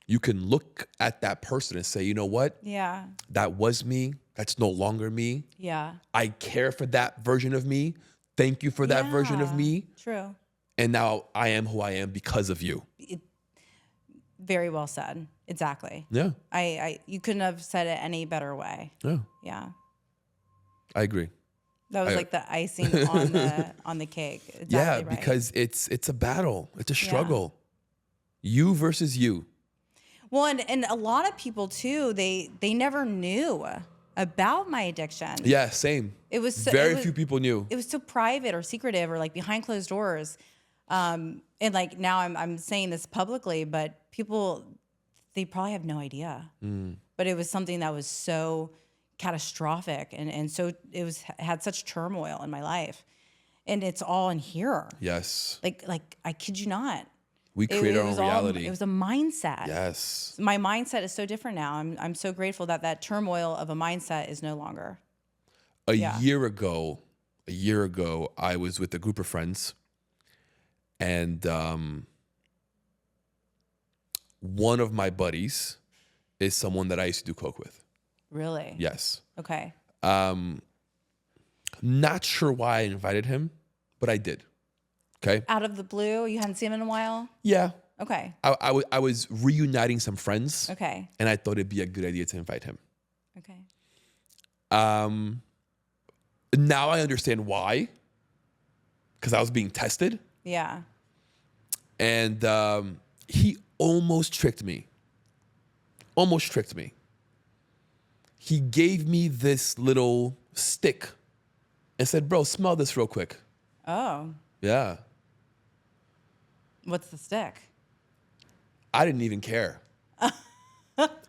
you can look at that person and say, you know what? Yeah. That was me. That's no longer me. Yeah. I care for that version of me. Thank you for that version of Yeah. me. True. And now I am who I am because of you. Very well said. Exactly. Yeah. You couldn't have said it any better way. Yeah. Yeah. I agree. That was like the icing on the cake. Exactly Yeah, right. because it's a battle. It's a struggle. You versus you. Well, and a lot of people too, they never knew about my addiction. Yeah, same. It was so, Very few people knew. It was so private or secretive or like behind closed doors. And like now I'm saying this publicly, but people, they probably have no idea. But it was something that was so catastrophic and so it had such turmoil in my life. And it's all in here. Yes. Like I kid you not. We create our own reality. It was a mindset. Yes. My mindset is so different now. I'm so grateful that turmoil of a mindset is no longer. A year ago, I was with a group of friends, and one of my buddies is someone that I used to do coke with. Really? Yes. Okay. Not sure why I invited him, but I did. Okay. Out of the blue, you hadn't seen him in a while? Yeah. Okay. I was reuniting some friends. Okay. And I thought it'd be a good idea to invite him. Okay. Now I understand why. Because I was being tested. Yeah. And he almost tricked me. Almost tricked me. He gave me this little stick and said, bro, smell this real quick. Oh. Yeah. What's the stick? I didn't even care.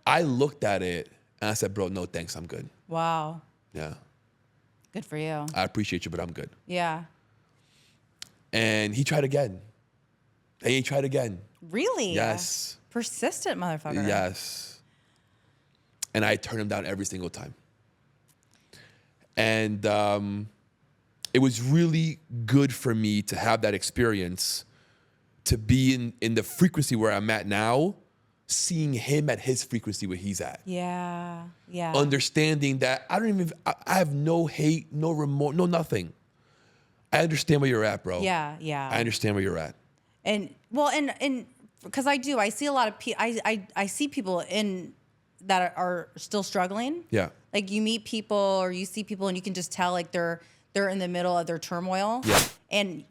I looked at it and I said, bro, no thanks, I'm good. Wow. Yeah. Good for you. I appreciate you, but I'm good. Yeah. And he tried again. And he tried again. Really? Yes. Persistent motherfucker. Yes. And I turned him down every single time. And it was really good for me to have that experience, to be in the frequency where I'm at now, seeing him at his frequency where he's at. Yeah. Yeah. Understanding that I have no hate, no remorse, no nothing. I understand where you're at, bro. Yeah. Yeah. I understand where you're at. And because I see a lot of people, I see people that are still struggling. Yeah. Like you meet people or you see people and you can just tell like they're in the middle of their turmoil. Yeah. And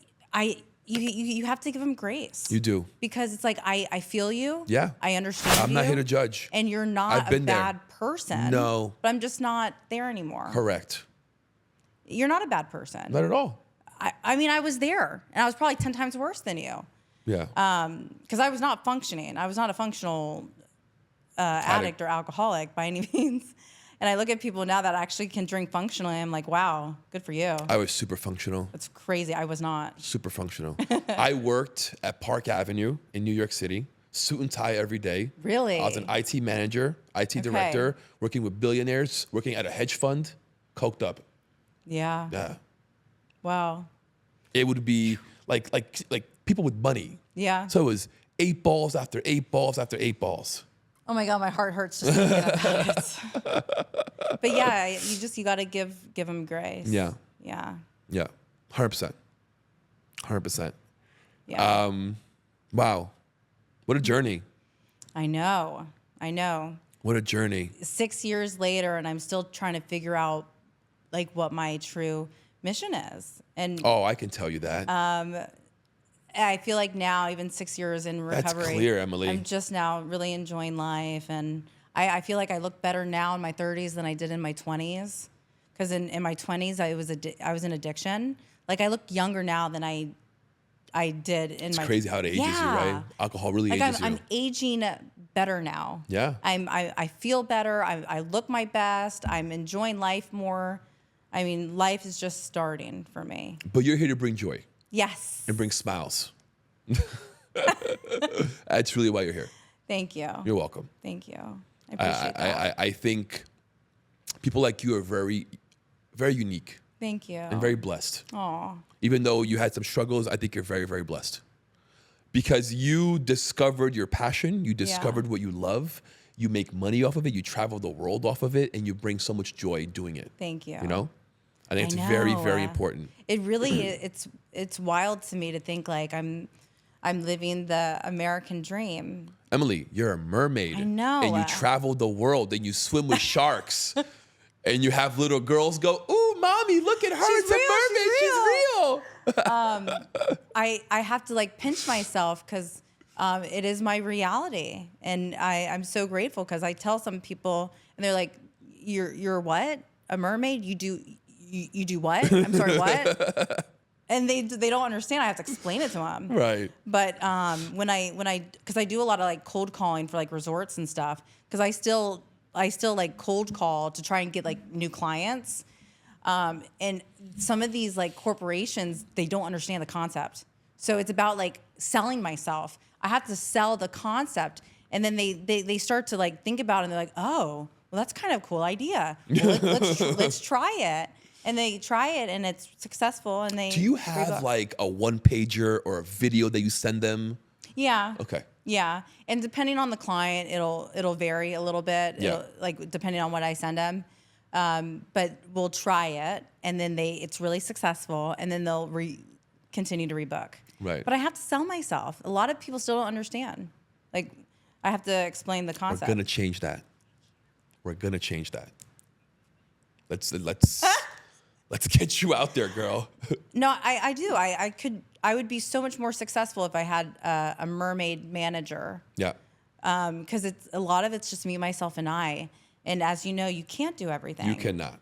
you have to give them grace. You do. Because it's like, I feel you. Yeah. I understand I'm you. not here to judge. And you're not a bad person. No. But I'm just not there anymore. Correct. You're not a bad person. Not at all. I mean, I was there and I was probably 10 times worse than you. Yeah. Because I was not functioning. I was not a functional addict or alcoholic by any means. And I look at people now that actually can drink functionally. I'm like, wow, good for you. I was super functional. That's crazy. I was not. Super functional. I worked at Park Avenue in New York City, suit and tie every day. Really? I was an IT manager, IT director, working with billionaires, working at a hedge fund, coked up. Yeah. Yeah. Wow. It would be like people with money. Yeah. So it was 8 balls after 8 balls after 8 balls. Oh my God, my heart hurts just thinking about it. But yeah, you got to give them grace. Yeah. Yeah. Yeah. 100%. 100%. Yeah. Wow. What a journey. I know. What a journey. 6 years later, and I'm still trying to figure out like what my true mission is. And Oh, I can tell you that. I feel like now, even 6 years in recovery, That's clear, Emily. I'm just now really enjoying life. And I feel like I look better now in my 30s than I did in my 20s. Because in my 20s, I was in addiction. Like I look younger now than I did in it's my... crazy how it ages you, right? Alcohol really ages you. I'm aging better now. Yeah. I feel better. I look my best. I'm enjoying life more. I mean, life is just starting for me. But you're here to bring joy. Yes. And bring smiles. That's really why you're here. Thank you. You're welcome. Thank you. I appreciate that. I think people like you are very, very unique. Thank you. And very blessed. Aw. Even though you had some struggles, I think you're very, very blessed. Because you discovered your passion, you discovered what you love, you make money off of it, you travel the world off of it, and you bring so much joy doing it. Thank you. You know? I think it's very, very important. It really it's wild to me to think like I'm living the American dream. Emily, you're a mermaid. I know. And you travel the world and you swim with sharks. And you have little girls go, ooh, mommy, look at her. She's It's a mermaid. She's real. I have to like pinch myself because it is my reality. And I'm so grateful because I tell some people and they're like, you're what? A mermaid? You do what? I'm sorry, what? And they don't understand. I have to explain it to them. Right. But because I do a lot of like cold calling for like resorts and stuff, because I still like cold call to try and get like new clients. And some of these like corporations, they don't understand the concept. So it's about like selling myself. I have to sell the concept. And then they start to like think about it and they're like, oh, well, that's kind of a cool idea. Well, let's try it. And they try it and it's successful. And they Do you have like a one pager or a video that you send them? Yeah. Okay. Yeah. And depending on the client, it'll vary a little bit. Yeah. Like depending on what I send them. But we'll try it and then it's really successful and then they'll continue to rebook. Right. But I have to sell myself. A lot of people still don't understand. Like I have to explain the concept. We're gonna change that. We're gonna change that. Let's let's get you out there, girl. No, I do. I would be so much more successful if I had a mermaid manager. Yeah. Because a lot of it's just me, myself, and I. And as you know, you can't do everything. You cannot.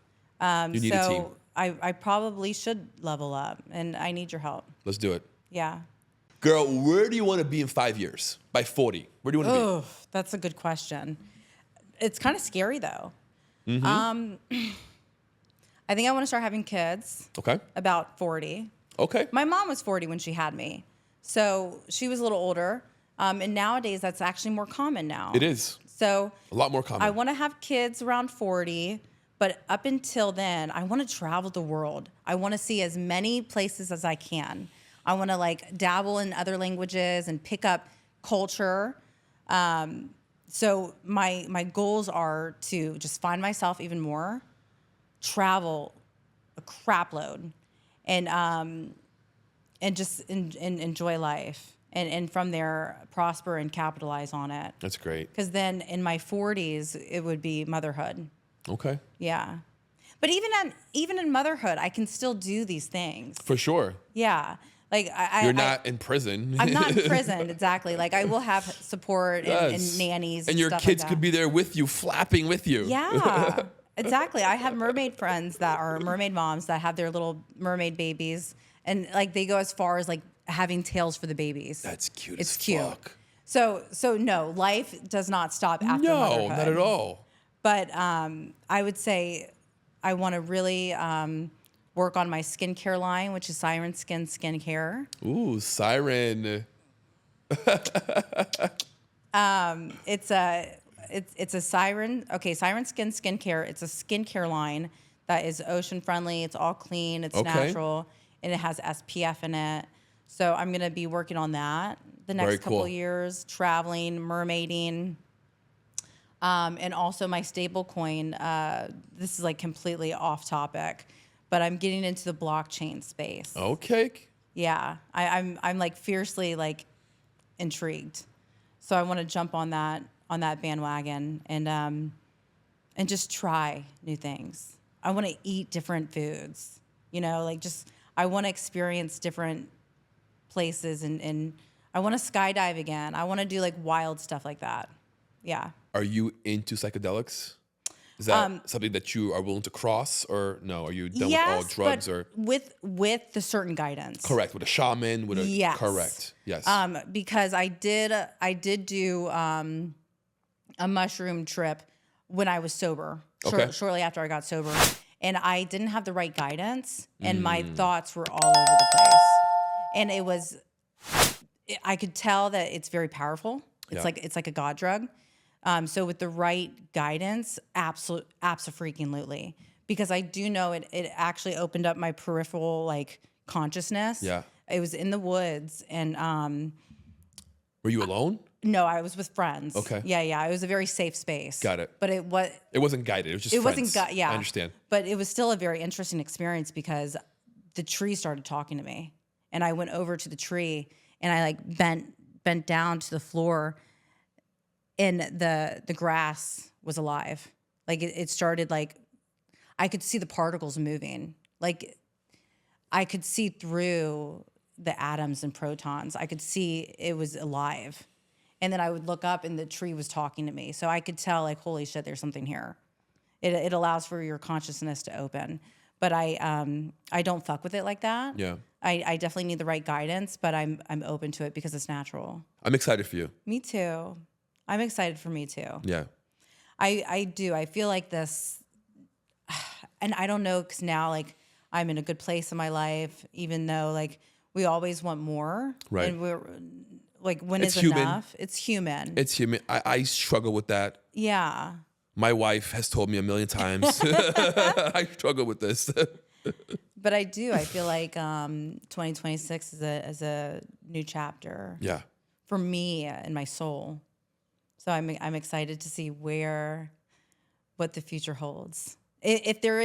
You need a team. I probably should level up, and I need your help. Let's do it. Yeah. Girl, where do you want to be in 5 years? By 40, where do you want to Oh, that's a good question. It's kind of scary though. I think I want to start having kids. Okay. About 40. Okay. My mom was 40 when she had me, so she was a little older. And nowadays, that's actually more common now. It is. So a lot more common. I want to have kids around 40, but up until then, I want to travel the world. I want to see as many places as I can. I want to like dabble in other languages and pick up culture. So my goals are to just find myself even more, travel a crap load, and just enjoy life. And from there, prosper and capitalize on it. That's great. Because then in my 40s, it would be motherhood. Okay. Yeah. But even in motherhood, I can still do these things. For sure. Yeah. Like You're not in prison. I'm not in prison, exactly. Like I will have support and nannies. And your stuff kids like could be there with you, flapping with you. Yeah. Exactly. I have mermaid friends that are mermaid moms that have their little mermaid babies. And like they go as far as like having tails for the babies. That's cute. It's as cute. Fuck. So no, life does not stop after motherhood. No, not at all. But I would say I want to really work on my skincare line, which is Siren Skin Skincare. Ooh, Siren. It's a Siren. Okay, Siren Skin Skincare. It's a skincare line that is ocean friendly. It's all clean. It's natural, and it has SPF in it. So I'm gonna be working on that the next couple years, traveling, mermaiding. And also my stable coin, this is like completely off topic, but I'm getting into the blockchain space. Okay. Yeah, I'm like fiercely like intrigued. So I want to jump on that bandwagon and just try new things. I want to eat different foods, like just I want to experience different places and I want to skydive again. I want to do like wild stuff like that. Yeah. Are you into psychedelics? Is that something that you are willing to cross, or no? Are you done with all drugs, or with the certain guidance? Correct, with a shaman, with a yes. Correct, yes. Because I did do a mushroom trip when I was sober. Shortly after I got sober, and I didn't have the right guidance, and my thoughts were all over the place, and I could tell that it's very powerful. It's like a god drug. So with the right guidance, abso-freaking-lutely. Because I do know it actually opened up my peripheral like consciousness. Yeah. It was in the woods and were you alone? No, I was with friends. Okay. Yeah. It was a very safe space. Got it. But it wasn't guided. It was just friends. Yeah. I understand. But it was still a very interesting experience because the tree started talking to me. And I went over to the tree and I like bent down to the floor. And the grass was alive. Like it started like, I could see the particles moving. Like I could see through the atoms and protons. I could see it was alive. And then I would look up and the tree was talking to me. So I could tell like, holy shit, there's something here. It allows for your consciousness to open. But I don't fuck with it like that. Yeah. I definitely need the right guidance, but I'm open to it because it's natural. I'm excited for you. Me too. I'm excited for me too. Yeah. I do. I feel like this, and I don't know, because now like I'm in a good place in my life, even though like we always want more. Right. And like when It's is human. enough? It's human. It's human. I struggle with that. Yeah. My wife has told me a million times. I struggle with this. But I do. I feel like 2026 is a new chapter Yeah. for me in my soul. So I'm excited to see what the future holds. If there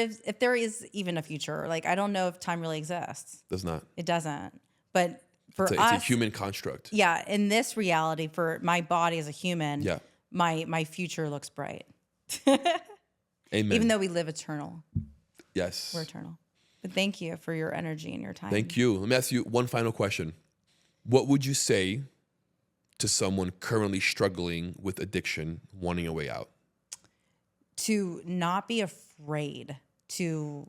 is even a future. Like, I don't know if time really exists. Does not. It doesn't. But for It's us, a human construct. yeah, in this reality, for my body as a human, Yeah. my future looks bright. Amen. Even though we live eternal. Yes. We're eternal. But thank you for your energy and your time. Thank you. Let me ask you one final question. What would you say to someone currently struggling with addiction, wanting a way out? To not be afraid to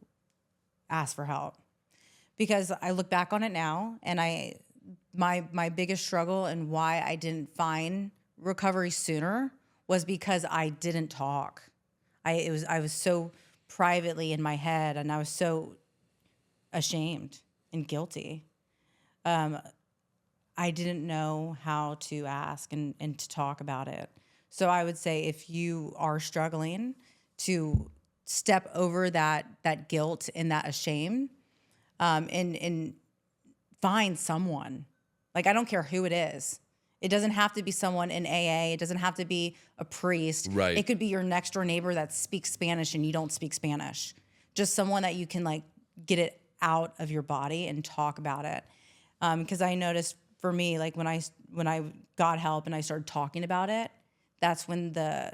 ask for help. Because I look back on it now, and my biggest struggle and why I didn't find recovery sooner was because I didn't talk. I was so privately in my head, and I was so ashamed and guilty. I didn't know how to ask and to talk about it. So I would say, if you are struggling, to step over that guilt and that shame, and find someone. Like, I don't care who it is. It doesn't have to be someone in AA. It doesn't have to be a priest. Right. It could be your next door neighbor that speaks Spanish and you don't speak Spanish. Just someone that you can, like, get it out of your body and talk about it. Because I noticed, for me, like, when I got help and I started talking about it, that's when the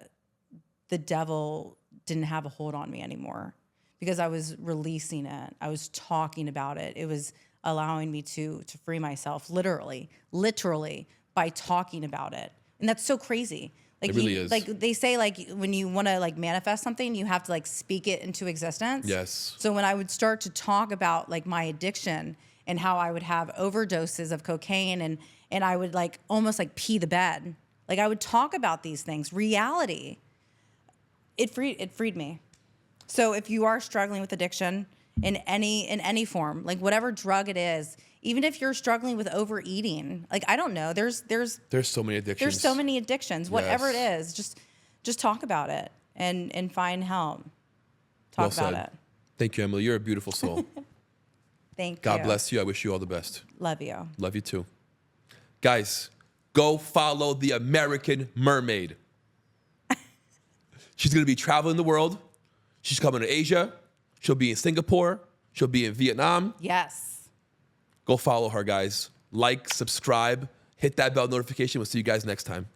devil didn't have a hold on me anymore, because I was releasing it. I was talking about it. It was allowing me to free myself, literally by talking about it. And that's so crazy. Like, it really is. Like, they say, like, when you want to, like, manifest something, you have to, like, speak it into existence. Yes. So when I would start to talk about, like, my addiction and how I would have overdoses of cocaine, and I would, like, almost, like, pee the bed. Like, I would talk about these things, reality. It freed me. So if you are struggling with addiction in any form, like whatever drug it is, even if you're struggling with overeating, like, I don't know, there's so many addictions. There's so many addictions. Whatever Yes. it is, just talk about it and find help. Talk Well about said. it. Thank you, Emily. You're a beautiful soul. Thank you. God bless you. I wish you all the best. Love you. Love you too. Guys, go follow the American Mermaid. She's going to be traveling the world. She's coming to Asia. She'll be in Singapore. She'll be in Vietnam. Yes. Go follow her, guys. Like, subscribe, hit that bell notification. We'll see you guys next time.